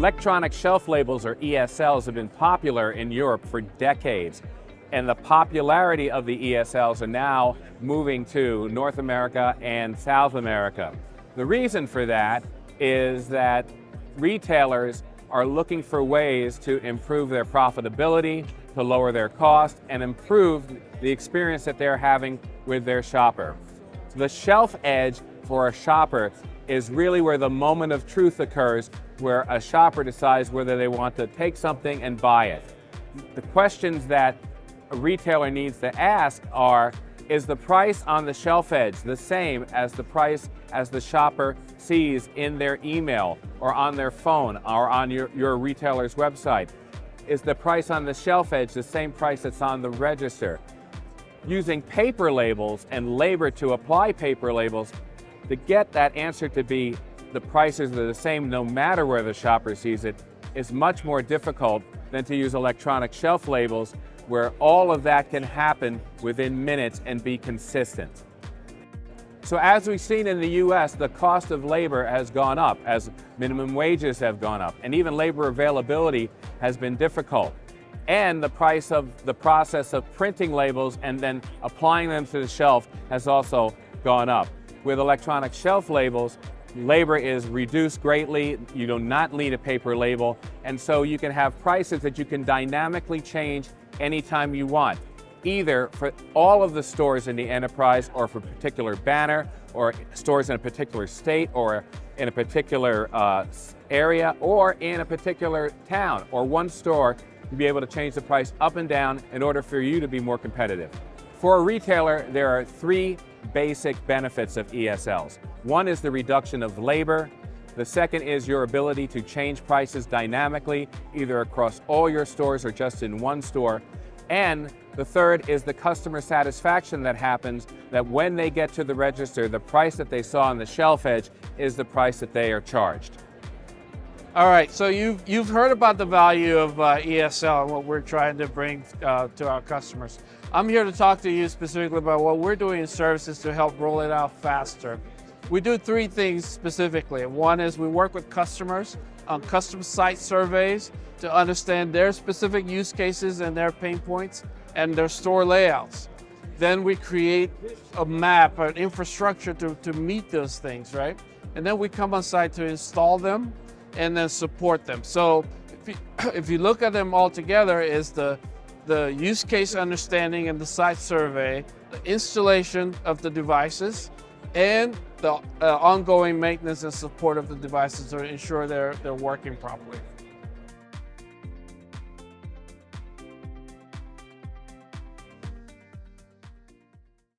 Electronic shelf labels, or ESLs, have been popular in Europe for decades, and the popularity of the ESLs are now moving to North America and South America. The reason for that is that retailers are looking for ways to improve their profitability, to lower their cost, and improve the experience that they're having with their shopper. The shelf edge for a shopper is really where the moment of truth occurs, where a shopper decides whether they want to take something and buy it. The questions that a retailer needs to ask are, is the price on the shelf edge the same as the price as the shopper sees in their email or on their phone or on your retailer's website? Is the price on the shelf edge the same price that's on the register? Using paper labels and labor to apply paper labels, to get that answer to be the prices are the same no matter where the shopper sees it, is much more difficult than to use electronic shelf labels, where all of that can happen within minutes and be consistent. So as we've seen in the US, the cost of labor has gone up as minimum wages have gone up, and even labor availability has been difficult. And the price of the process of printing labels and then applying them to the shelf has also gone up. With electronic shelf labels, labor is reduced greatly. You do not need a paper label, and so you can have prices that you can dynamically change anytime you want, either for all of the stores in the enterprise, or for a particular banner, or stores in a particular state, or in a particular area, or in a particular town, or one store, to be able to change the price up and down in order for you to be more competitive. For a retailer, there are three basic benefits of ESLs. One is the reduction of labor. The second is your ability to change prices dynamically, either across all your stores or just in one store. And the third is the customer satisfaction that happens, that when they get to the register, the price that they saw on the shelf edge is the price that they are charged. All right, so you've heard about the value of ESL and what we're trying to bring to our customers. I'm here to talk to you specifically about what we're doing in services to help roll it out faster. We do three things specifically. One is we work with customers on custom site surveys to understand their specific use cases and their pain points and their store layouts. Then we create a map, an infrastructure to meet those things, right? And then we come on site to install them and then support them. So if you look at them all together, is the use case understanding and the site survey, the installation of the devices, and the ongoing maintenance and support of the devices to ensure they're working properly.